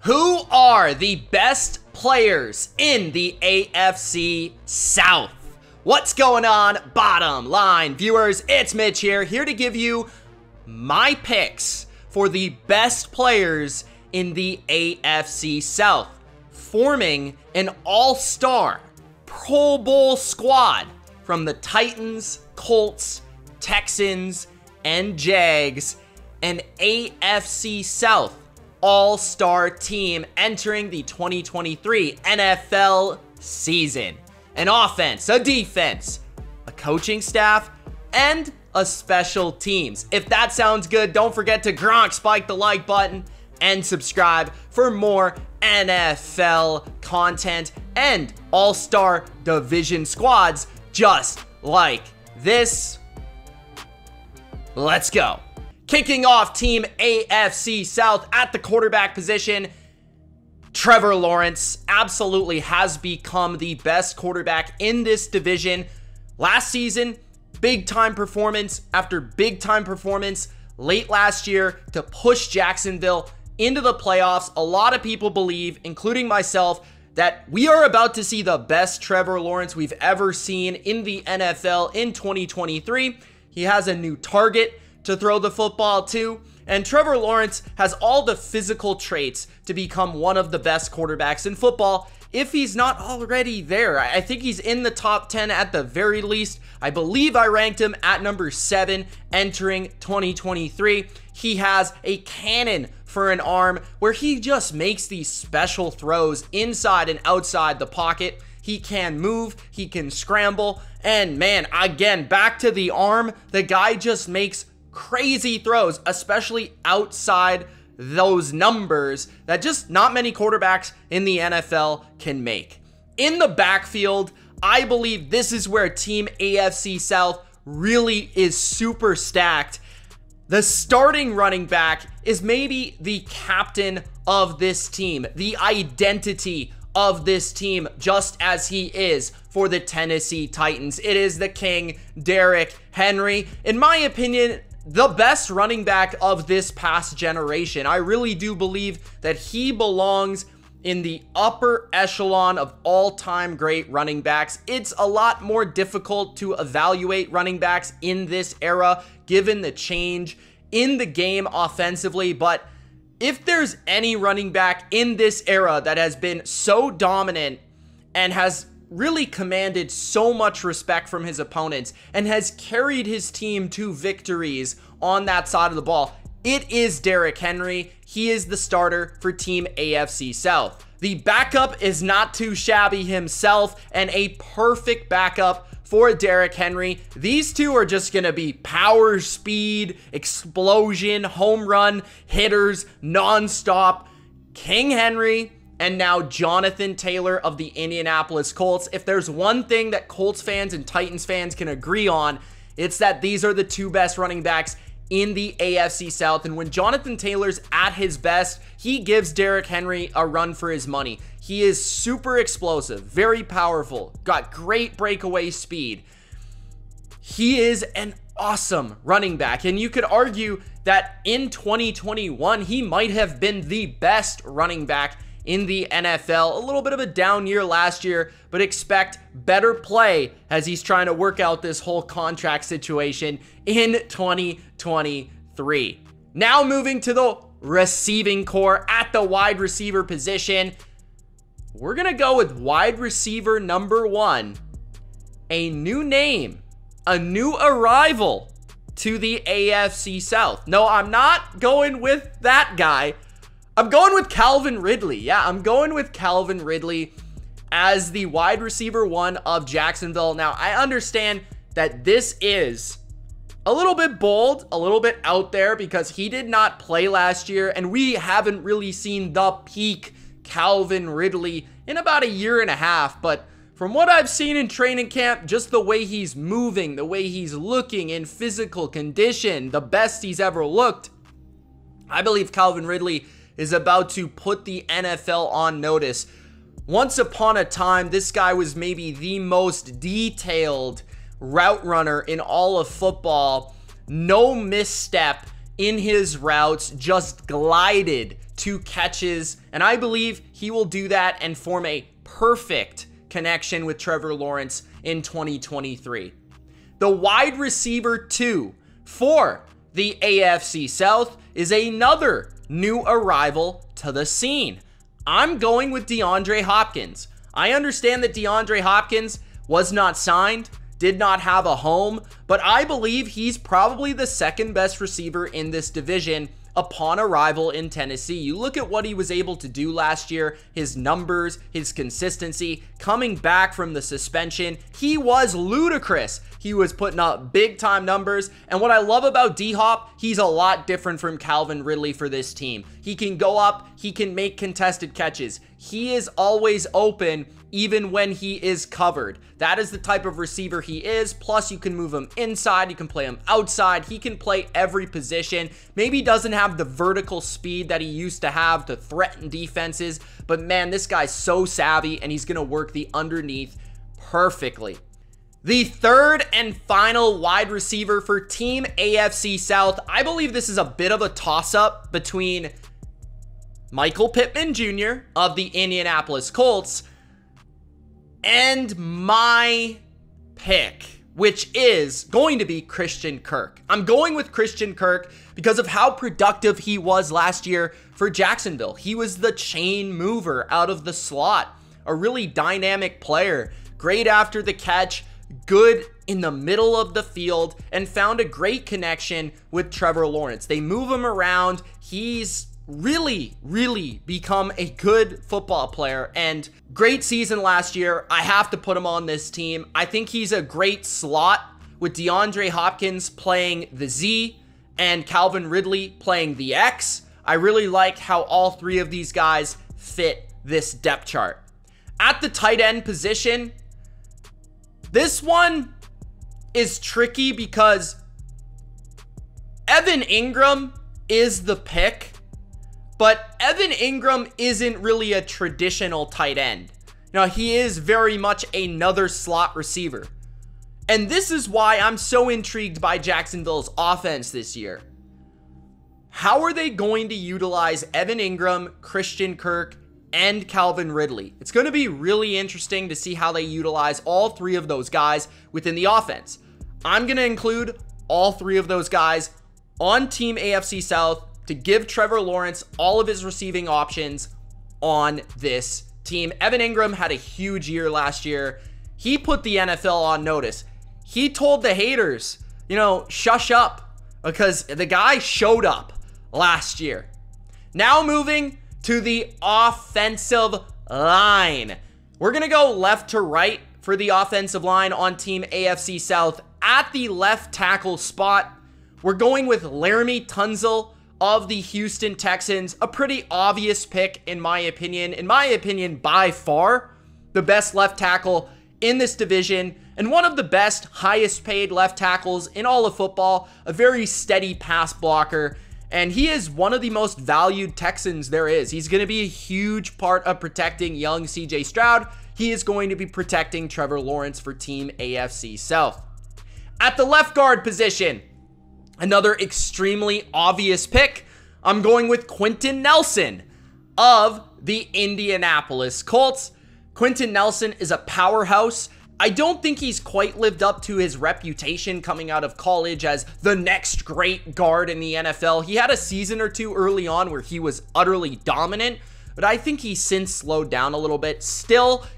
Who are the best players in the AFC South? What's going on, bottom line viewers? It's Mitch here to give you my picks for the best players in the AFC South, forming an all-star Pro Bowl squad from the Titans, Colts, Texans, and Jags, an AFC South all-star team entering the 2023 NFL season. An offense, a defense, a coaching staff, and a special teams. If that sounds good, don't forget to spike the like button and subscribe for more NFL content and all-star division squads just like this. Let's go. Kicking off Team AFC South at the quarterback position, Trevor Lawrence absolutely has become the best quarterback in this division. Last season, big-time performance after big-time performance late last year to push Jacksonville into the playoffs. A lot of people believe, including myself, that we are about to see the best Trevor Lawrence we've ever seen in the NFL in 2023. He has a new target to throw the football to, and Trevor Lawrence has all the physical traits to become one of the best quarterbacks in football if he's not already there. I think he's in the top 10 at the very least. I believe I ranked him at number 7 entering 2023. He has a cannon for an arm where he just makes these special throws inside and outside the pocket. He can move, he can scramble, and man, again, back to the arm, the guy just makes crazy throws, especially outside those numbers that just not many quarterbacks in the NFL can make. In the backfield, I believe this is where Team AFC South really is super stacked. The starting running back is maybe the captain of this team, the identity of this team, just as he is for the Tennessee Titans. It is the king, Derrick Henry. In my opinion, the best running back of this past generation. I really do believe that he belongs in the upper echelon of all-time great running backs. It's a lot more difficult to evaluate running backs in this era, given the change in the game offensively, but if there's any running back in this era that has been so dominant and has really commanded so much respect from his opponents and has carried his team to victories on that side of the ball, it is Derrick Henry. He is the starter for Team AFC South. The backup is not too shabby himself, and a perfect backup for Derrick Henry. These two are just going to be power, speed, explosion, home run hitters nonstop. King Henry and now Jonathan Taylor of the Indianapolis Colts. If there's one thing that Colts fans and Titans fans can agree on, it's that these are the two best running backs in the AFC South. And when Jonathan Taylor's at his best, he gives Derrick Henry a run for his money. He is super explosive, very powerful, got great breakaway speed. He is an awesome running back, and you could argue that in 2021, he might have been the best running back in the NFL. A little bit of a down year last year, but expect better play as he's trying to work out this whole contract situation in 2023. Now moving to the receiving core at the wide receiver position. We're going to go with wide receiver number 1, a new name, a new arrival to the AFC South. No, I'm not going with that guy. I'm going with Calvin Ridley. Yeah, I'm going with Calvin Ridley as the wide receiver 1 of Jacksonville. Now, I understand that this is a little bit bold, a little bit out there because he did not play last year, and we haven't really seen the peak Calvin Ridley in about a year and a half. But from what I've seen in training camp, just the way he's moving, the way he's looking in physical condition, the best he's ever looked, I believe Calvin Ridley is about to put the NFL on notice. Once upon a time, this guy was maybe the most detailed route runner in all of football. No misstep in his routes, just glided 2 catches, and I believe he will do that and form a perfect connection with Trevor Lawrence in 2023. The wide receiver 2 for the AFC South is another new arrival to the scene. I'm going with DeAndre Hopkins. I understand that DeAndre Hopkins was not signed, did not have a home, but I believe he's probably the second best receiver in this division upon arrival in Tennessee. You look at what he was able to do last year, his numbers, his consistency, coming back from the suspension, he was ludicrous. He was putting up big time numbers, and what I love about D-Hop, he's a lot different from Calvin Ridley for this team. He can go up, he can make contested catches. He is always open even when he is covered. That is the type of receiver he is. Plus, you can move him inside, you can play him outside, he can play every position. Maybe he doesn't have the vertical speed that he used to have to threaten defenses, but man, this guy's so savvy and he's gonna work the underneath perfectly. The third and final wide receiver for Team AFC South, I believe this is a bit of a toss-up between Michael Pittman Jr. of the Indianapolis Colts and my pick, which is going to be Christian Kirk. I'm going with Christian Kirk because of how productive he was last year for Jacksonville. He was the chain mover out of the slot, a really dynamic player, great after the catch, good in the middle of the field, and found a great connection with Trevor Lawrence. They move him around. He's really become a good football player, and great season last year. I have to put him on this team. I think he's a great slot with DeAndre Hopkins playing the Z and Calvin Ridley playing the X. I really like how all 3 of these guys fit this depth chart. At the tight end position, this one is tricky because Evan Ingram is the pick, but Evan Ingram isn't really a traditional tight end. Now, he is very much another slot receiver. And this is why I'm so intrigued by Jacksonville's offense this year. How are they going to utilize Evan Ingram, Christian Kirk, and Calvin Ridley? It's going to be really interesting to see how they utilize all 3 of those guys within the offense. I'm going to include all 3 of those guys on Team AFC South to give Trevor Lawrence all of his receiving options on this team. Evan Ingram had a huge year last year. He put the NFL on notice. He told the haters, shush up, because the guy showed up last year. Now moving to the offensive line. We're going to go left to right for the offensive line on Team AFC South. At the left tackle spot, we're going with Laramie Tunzel of the Houston Texans. A pretty obvious pick in my opinion. In my opinion, by far the best left tackle in this division and one of the best, highest paid left tackles in all of football. A very steady pass blocker, and he is one of the most valued Texans there is. He's going to be a huge part of protecting young CJ Stroud. He is going to be protecting Trevor Lawrence for Team AFC South. At the left guard position, another extremely obvious pick. I'm going with Quentin Nelson of the Indianapolis Colts. Quentin Nelson is a powerhouse. I don't think he's quite lived up to his reputation coming out of college as the next great guard in the NFL. He had a season or 2 early on where he was utterly dominant, but I think he's since slowed down a little bit.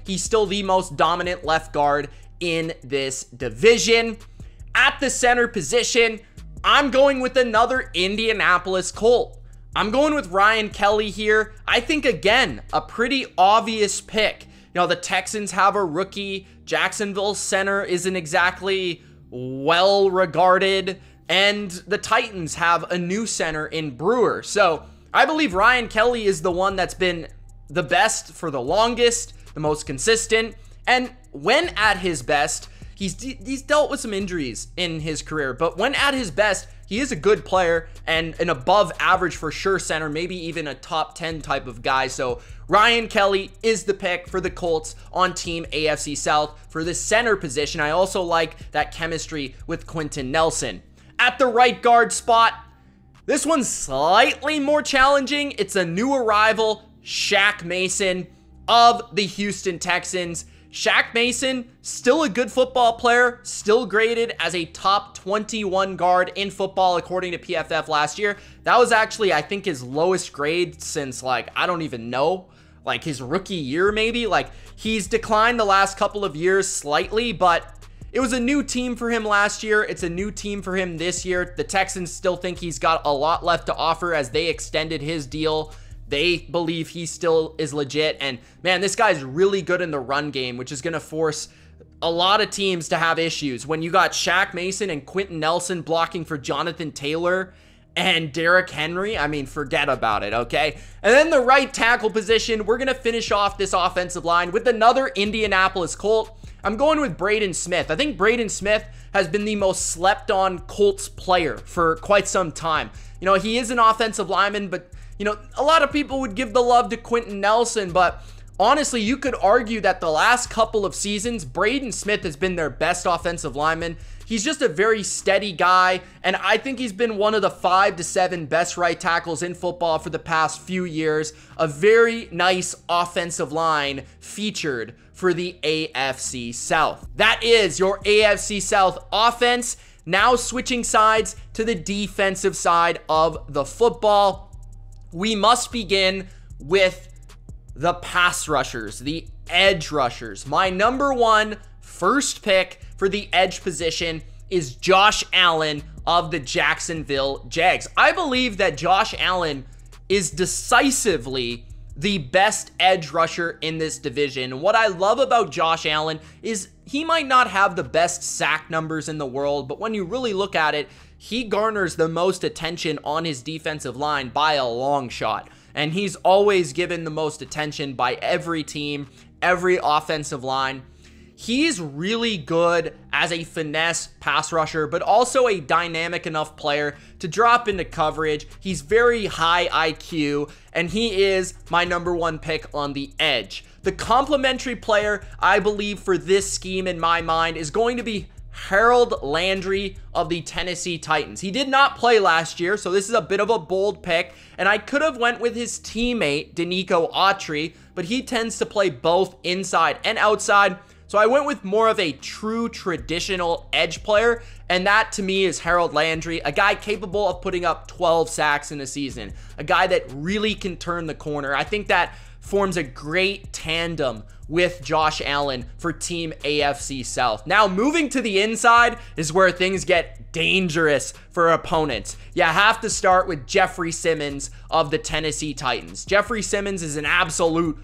He's still the most dominant left guard in this division. At the center position, I'm going with another Indianapolis Colt. I'm going with Ryan Kelly here. I think, again, a pretty obvious pick. The Texans have a rookie. Jacksonville's center isn't exactly well regarded. And the Titans have a new center in Brewer. So I believe Ryan Kelly is the one that's been the best for the longest, the most consistent. And when at his best, he's dealt with some injuries in his career, but when at his best, he is a good player and an above average for sure center, maybe even a top 10 type of guy. So Ryan Kelly is the pick for the Colts on Team AFC South for the center position. I also like that chemistry with Quentin Nelson. At the right guard spot, This one's slightly more challenging. It's a new arrival, Shaq Mason of the Houston Texans. Shaq Mason, still a good football player, still graded as a top 21 guard in football according to PFF last year. That was actually, I think, his lowest grade since, like, I don't even know, like his rookie year maybe. Like, he's declined the last couple of years slightly, but it was a new team for him last year. It's a new team for him this year. The Texans still think he's got a lot left to offer as they extended his deal. They believe he still is legit. And man, this guy's really good in the run game, which is going to force a lot of teams to have issues. When you got Shaq Mason and Quentin Nelson blocking for Jonathan Taylor and Derrick Henry, I mean, forget about it, okay? And then the right tackle position, we're going to finish off this offensive line with another Indianapolis Colt. I'm going with Braden Smith. I think Braden Smith has been the most slept on Colts player for quite some time. You know, he is an offensive lineman, but, you know, a lot of people would give the love to Quentin Nelson, but honestly, you could argue that the last couple of seasons, Braden Smith has been their best offensive lineman. He's just a very steady guy, and I think he's been one of the 5 to 7 best right tackles in football for the past few years. A very nice offensive line featured for the AFC South. That is your AFC South offense. Now switching sides to the defensive side of the football. We must begin with the pass rushers, the edge rushers. My number one first pick for the edge position is Josh Allen of the Jacksonville Jags. I believe that Josh Allen is decisively the best edge rusher in this division. What I love about Josh Allen is he might not have the best sack numbers in the world, but when you really look at it, he garners the most attention on his defensive line by a long shot. And he's always given the most attention by every team, every offensive line. He's really good as a finesse pass rusher, but also a dynamic enough player to drop into coverage. He's very high IQ, and he is my number one pick on the edge. The complementary player, I believe, for this scheme in my mind is going to be Harold Landry of the Tennessee Titans. He did not play last year, so this is a bit of a bold pick, and I could have went with his teammate, Denico Autry, but he tends to play both inside and outside. So I went with more of a true traditional edge player, and that to me is Harold Landry, a guy capable of putting up 12 sacks in a season, a guy that really can turn the corner. I think that forms a great tandem with Josh Allen for Team AFC South. Now, moving to the inside is where things get dangerous for opponents. You have to start with Jeffrey Simmons of the Tennessee Titans. Jeffrey Simmons is an absolute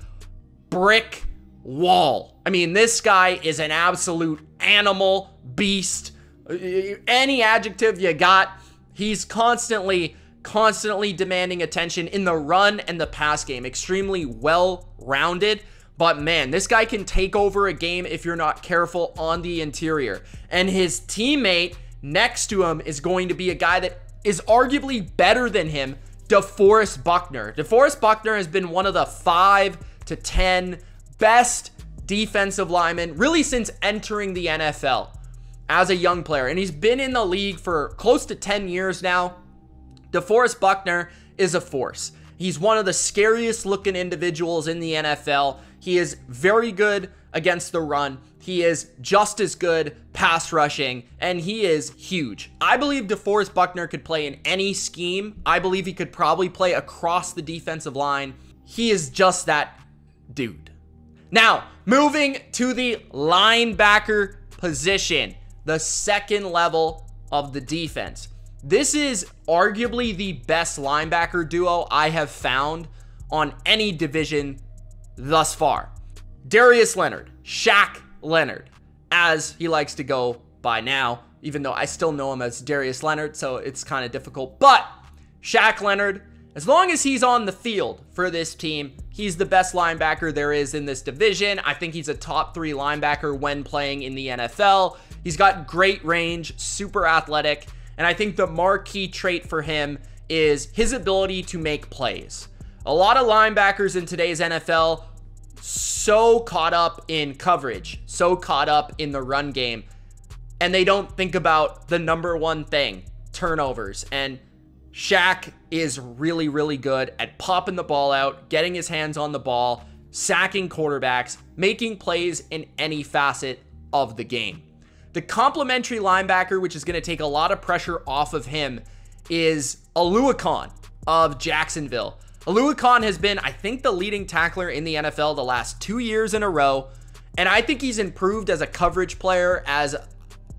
brick wall. I mean, this guy is an absolute animal, beast. Any adjective you got, he's constantly demanding attention in the run and the pass game. Extremely well-rounded, but man, this guy can take over a game if you're not careful on the interior. And his teammate next to him is going to be a guy that is arguably better than him, DeForest Buckner. DeForest Buckner has been one of the 5 to 10 best defensive linemen really since entering the NFL as a young player, and he's been in the league for close to 10 years now. DeForest Buckner is a force. He's one of the scariest looking individuals in the NFL. He is very good against the run. He is just as good pass rushing, and he is huge. I believe DeForest Buckner could play in any scheme. I believe he could probably play across the defensive line. He is just that dude. Now, moving to the linebacker position, the second level of the defense. This is arguably the best linebacker duo I have found on any division thus far. Darius Leonard, Shaq Leonard, as he likes to go by now, even though I still know him as Darius Leonard, so it's kind of difficult. But Shaq Leonard, as long as he's on the field for this team, he's the best linebacker there is in this division. I think he's a top 3 linebacker when playing in the NFL. He's got great range, super athletic, and I think the marquee trait for him is his ability to make plays. A lot of linebackers in today's NFL so caught up in coverage, so caught up in the run game, and they don't think about the number one thing, turnovers. And Shaq is really, really good at popping the ball out, getting his hands on the ball, sacking quarterbacks, making plays in any facet of the game. The complementary linebacker, which is going to take a lot of pressure off of him, is Oluokun of Jacksonville. Oluokun has been, I think, the leading tackler in the NFL the last 2 years in a row, and I think he's improved as a coverage player, as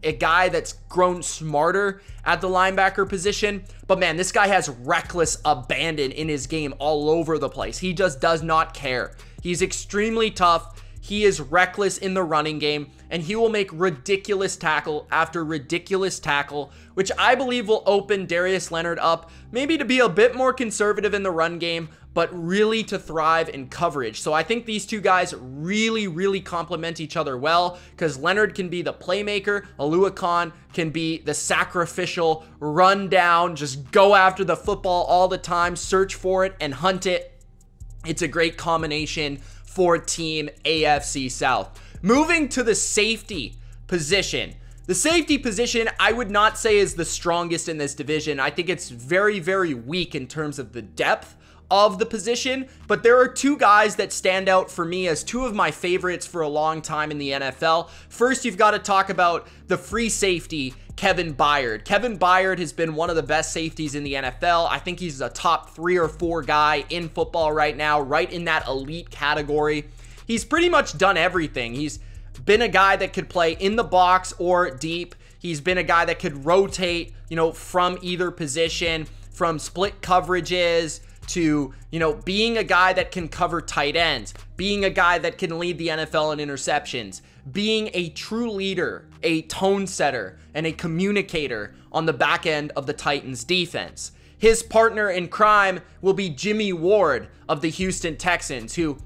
a guy that's grown smarter at the linebacker position. But man, this guy has reckless abandon in his game all over the place. He just does not care. He's extremely tough. He is reckless in the running game, and he will make ridiculous tackle after ridiculous tackle, which I believe will open Darius Leonard up, maybe to be a bit more conservative in the run game, but really to thrive in coverage. So I think these two guys really, really complement each other well, because Leonard can be the playmaker, Oluokun can be the sacrificial, run down, just go after the football all the time, search for it and hunt it. It's a great combination for Team AFC South. Moving to the safety position. The safety position, I would not say is the strongest in this division. I think it's very, very weak in terms of the depth of the position, but there are two guys that stand out for me as two of my favorites for a long time in the NFL. First, you've got to talk about the free safety, Kevin Byard. Kevin Byard has been one of the best safeties in the NFL. I think he's a top 3 or 4 guy in football right now, right in that elite category. He's pretty much done everything. He's been a guy that could play in the box or deep. He's been a guy that could rotate, from either position, from split coverages to, being a guy that can cover tight ends, being a guy that can lead the NFL in interceptions, being a true leader, a tone setter, and a communicator on the back end of the Titans defense. His partner in crime will be Jimmy Ward of the Houston Texans, who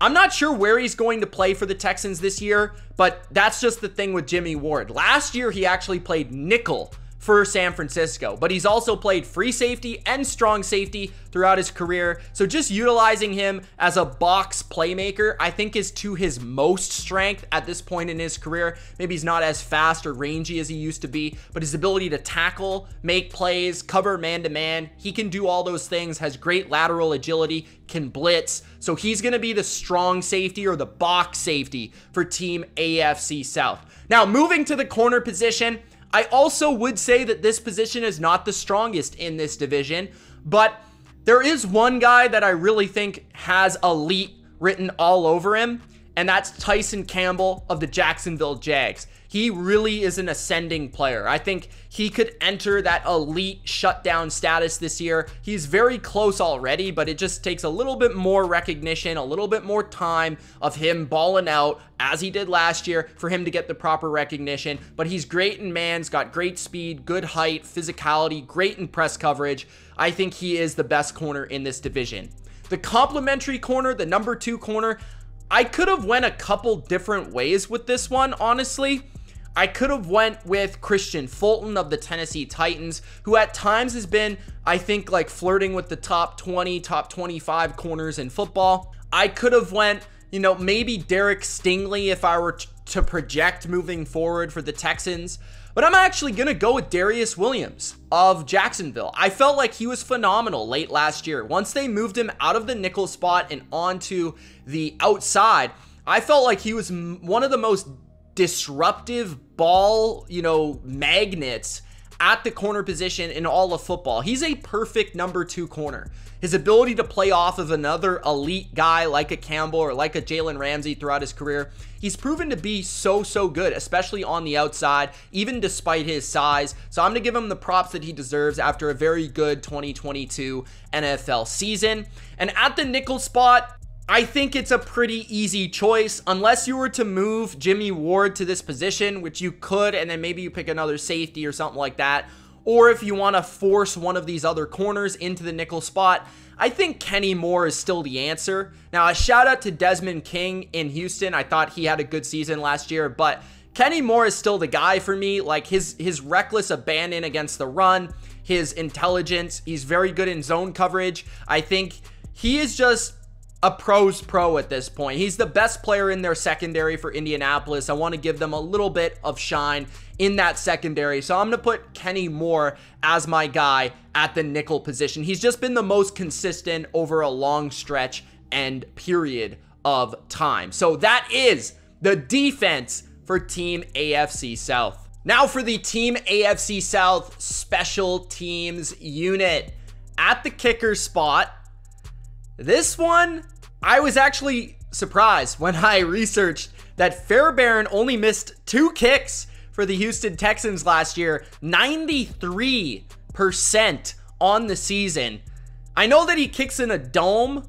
I'm not sure where he's going to play for the Texans this year, but that's just the thing with Jimmy Ward. Last year, he actually played nickel for San Francisco, but he's also played free safety and strong safety throughout his career. So just utilizing him as a box playmaker, I think, is to his most strength at this point in his career. Maybe he's not as fast or rangy as he used to be, but his ability to tackle, make plays, cover man-to-man, he can do all those things, has great lateral agility, can blitz. So he's going to be the strong safety or the box safety for Team AFC South. Now, moving to the corner position, I also would say that this position is not the strongest in this division, but there is one guy that I really think has elite written all over him, and that's Tyson Campbell of the Jacksonville Jags. He really is an ascending player. I think he could enter that elite shutdown status this year. He's very close already, but it just takes a little bit more recognition, a little bit more time of him balling out as he did last year for him to get the proper recognition. But he's great in man's, got great speed, good height, physicality, great in press coverage. I think he is the best corner in this division. The complementary corner, the number 2 corner, I could have went a couple different ways with this one, honestly. I could have went with Christian Fulton of the Tennessee Titans, who at times has been, I think, like flirting with the top 20, top 25 corners in football. I could have went, maybe Derek Stingley if I were to project moving forward for the Texans. But I'm actually going to go with Darius Williams of Jacksonville. I felt like he was phenomenal late last year. Once they moved him out of the nickel spot and onto the outside, I felt like he was one of the most disruptive ball, magnets at the corner position in all of football. He's a perfect number 2 corner. His ability to play off of another elite guy like a Campbell or like a Jalen Ramsey throughout his career, he's proven to be so good, especially on the outside, even despite his size. So I'm going to give him the props that he deserves after a very good 2022 NFL season. And at the nickel spot, I think it's a pretty easy choice, unless you were to move Jimmy Ward to this position, which you could, and then maybe you pick another safety or something like that. Or if you want to force one of these other corners into the nickel spot, I think Kenny Moore is still the answer. Now, a shout out to Desmond King in Houston. I thought he had a good season last year, but Kenny Moore is still the guy for me. Like his reckless abandon against the run, his intelligence, he's very good in zone coverage. I think he is just a pro's pro at this point. He's the best player in their secondary for Indianapolis. I want to give them a little bit of shine in that secondary. So I'm going to put Kenny Moore as my guy at the nickel position. He's just been the most consistent over a long stretch and period of time. So that is the defense for Team AFC South. Now for the Team AFC South special teams unit. At the kicker spot, this one, I was actually surprised when I researched that Fairbairn only missed 2 kicks for the Houston Texans last year, 93% on the season. I know that he kicks in a dome.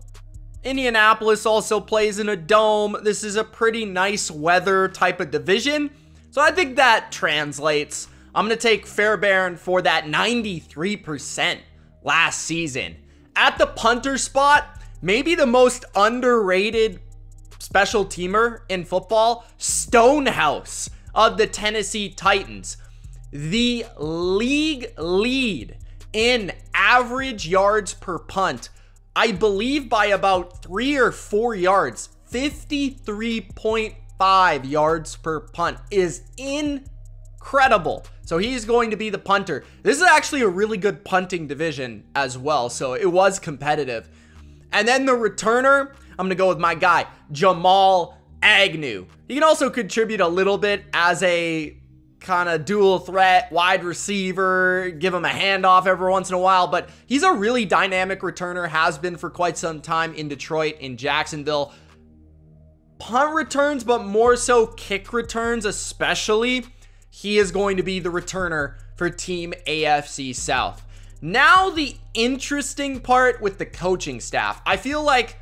Indianapolis also plays in a dome. This is a pretty nice weather type of division, so I think that translates. I'm going to take Fairbairn for that 93% last season. At the punter spot, maybe the most underrated special teamer in football, Stonehouse of the Tennessee Titans. The league lead in average yards per punt, I believe by about 3 or 4 yards. 53.5 yards per punt is incredible. So he's going to be the punter. This is actually a really good punting division as well, so it was competitive. And then the returner, I'm going to go with my guy, Jamal Agnew. He can also contribute a little bit as a kind of dual threat wide receiver, give him a handoff every once in a while, but he's a really dynamic returner, has been for quite some time in Detroit, in Jacksonville. Punt returns, but more so kick returns especially. He is going to be the returner for Team AFC South. Now the interesting part with the coaching staff. I feel like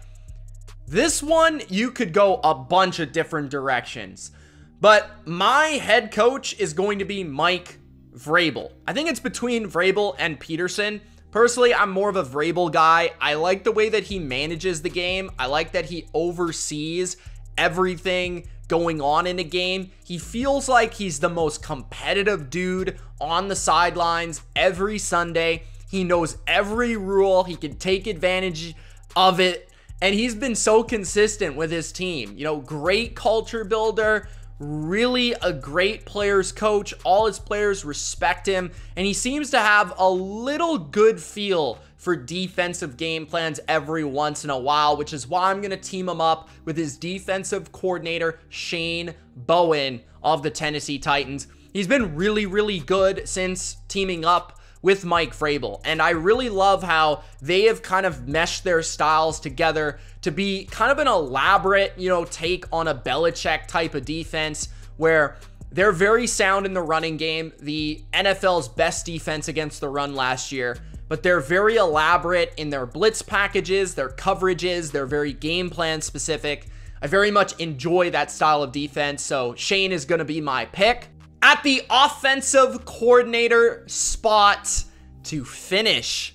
this one, you could go a bunch of different directions. But my head coach is going to be Mike Vrabel. I think it's between Vrabel and Peterson. Personally, I'm more of a Vrabel guy. I like the way that he manages the game. I like that he oversees everything going on in a game. He feels like he's the most competitive dude on the sidelines every Sunday. He knows every rule. He can take advantage of it. And he's been so consistent with his team. You know, great culture builder, really a great players coach. All his players respect him. And he seems to have a little good feel for defensive game plans every once in a while, which is why I'm going to team him up with his defensive coordinator, Shane Bowen of the Tennessee Titans. He's been really, really good since teaming up with Mike Vrabel, and I really love how they have kind of meshed their styles together to be kind of an elaborate, you know, take on a Belichick type of defense where they're very sound in the running game, the NFL's best defense against the run last year, but they're very elaborate in their blitz packages, their coverages, they're very game plan specific. I very much enjoy that style of defense, so Shane is going to be my pick. At the offensive coordinator spot to finish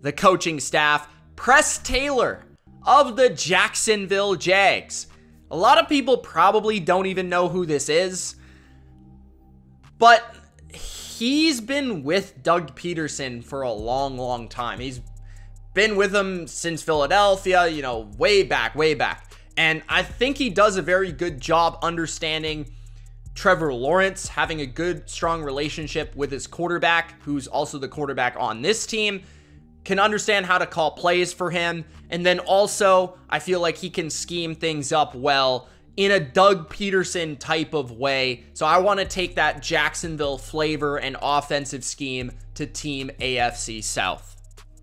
the coaching staff, Press Taylor of the Jacksonville Jags. A lot of people probably don't even know who this is, but he's been with Doug Peterson for a long, long time. He's been with him since Philadelphia, you know, way back. And I think he does a very good job understanding Trevor Lawrence, having a good, strong relationship with his quarterback, who's also the quarterback on this team, can understand how to call plays for him. And then also, I feel like he can scheme things up well in a Doug Peterson type of way. So I want to take that Jacksonville flavor and offensive scheme to Team AFC South.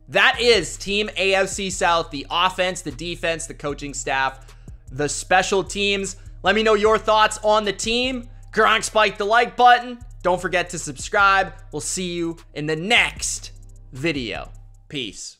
That is Team AFC South, the offense, the defense, the coaching staff, the special teams. Let me know your thoughts on the team. Gronk, spike the like button. Don't forget to subscribe. We'll see you in the next video. Peace.